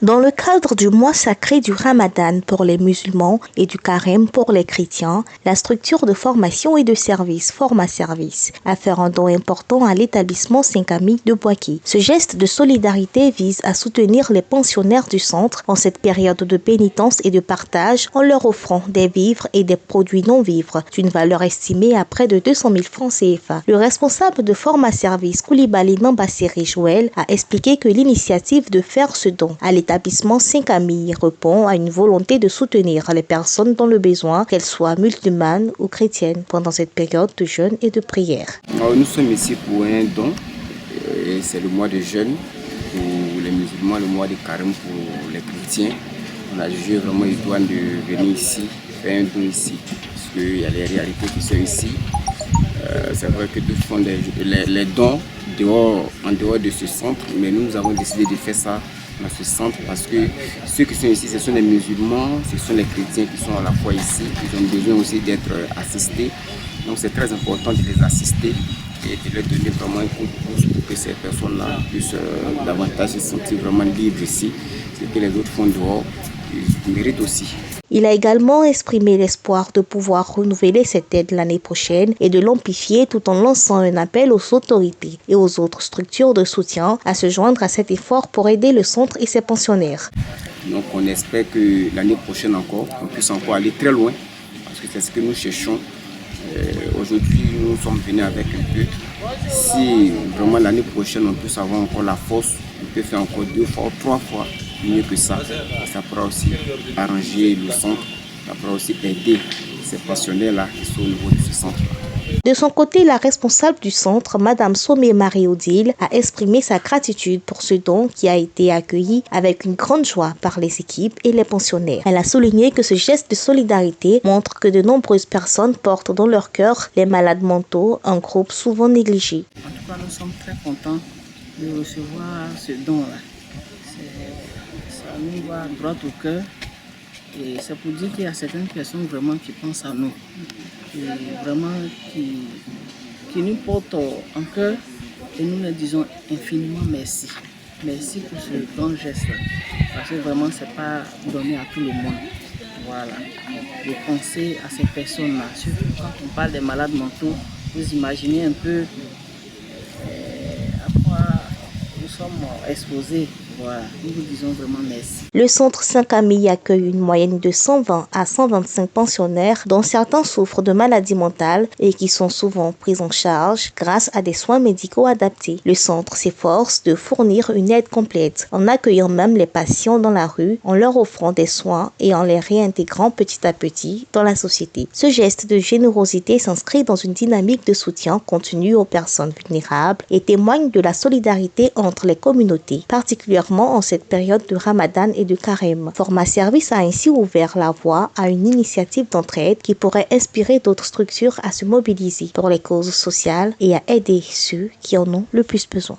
Dans le cadre du mois sacré du Ramadan pour les musulmans et du Carême pour les chrétiens, la structure de formation et de service Forma Service a fait un don important à l'établissement Saint-Camille de Boaké. Ce geste de solidarité vise à soutenir les pensionnaires du centre en cette période de pénitence et de partage en leur offrant des vivres et des produits non-vivres d'une valeur estimée à près de 200 000 francs CFA. Le responsable de Forma Service, Koulibaly Nambasseri Joël, a expliqué que l'initiative de faire ce don à l'établissement Saint-Camille répond à une volonté de soutenir les personnes dans le besoin, qu'elles soient musulmanes ou chrétiennes, pendant cette période de jeûne et de prière. Nous sommes ici pour un don, et c'est le mois de jeûne pour les musulmans, le mois de carême pour les chrétiens. On a jugé vraiment idoine de venir ici, faire un don ici, parce qu'il y a les réalités qui sont ici. C'est vrai que tous font les dons en dehors de ce centre, mais nous avons décidé de faire ça dans ce centre parce que ceux qui sont ici, ce sont les musulmans, ce sont les chrétiens qui sont à la fois ici, ils ont besoin aussi d'être assistés. Donc c'est très important de les assister et de leur donner vraiment un coup de pouce pour que ces personnes-là puissent davantage se sentir vraiment libres ici. Ce que les autres font dehors, ils méritent aussi. Il a également exprimé l'espoir de pouvoir renouveler cette aide l'année prochaine et de l'amplifier tout en lançant un appel aux autorités et aux autres structures de soutien à se joindre à cet effort pour aider le centre et ses pensionnaires. Donc on espère que l'année prochaine encore, on puisse encore aller très loin parce que c'est ce que nous cherchons. Aujourd'hui, nous sommes venus avec un peu. Si vraiment l'année prochaine, on puisse avoir encore la force, on peut faire encore 2 fois ou 3 fois mieux que ça. Ça pourra aussi arranger le centre, ça pourra aussi aider ces pensionnaires-là qui sont au niveau de ce centre-là. De son côté, la responsable du centre, Madame Somé Marie-Odile, a exprimé sa gratitude pour ce don qui a été accueilli avec une grande joie par les équipes et les pensionnaires. Elle a souligné que ce geste de solidarité montre que de nombreuses personnes portent dans leur cœur les malades mentaux, un groupe souvent négligé. En tout cas, nous sommes très contents de recevoir ce don-là. Ça nous va droit au cœur et c'est pour dire qu'il y a certaines personnes vraiment qui pensent à nous. Et vraiment qui nous portent en cœur et nous leur disons infiniment merci. Merci pour ce grand geste-là. Parce que vraiment, ce n'est pas donné à tout le monde. Voilà. De penser à ces personnes-là. Surtout quand on parle des malades mentaux, vous imaginez un peu à quoi nous sommes exposés. Voilà, nous vous disons vraiment merci. Le centre Saint-Camille accueille une moyenne de 120 à 125 pensionnaires dont certains souffrent de maladies mentales et qui sont souvent pris en charge grâce à des soins médicaux adaptés. Le centre s'efforce de fournir une aide complète en accueillant même les patients dans la rue, en leur offrant des soins et en les réintégrant petit à petit dans la société. Ce geste de générosité s'inscrit dans une dynamique de soutien continu aux personnes vulnérables et témoigne de la solidarité entre les communautés, particulièrement en cette période de Ramadan et de Carême. Forma Service a ainsi ouvert la voie à une initiative d'entraide qui pourrait inspirer d'autres structures à se mobiliser pour les causes sociales et à aider ceux qui en ont le plus besoin.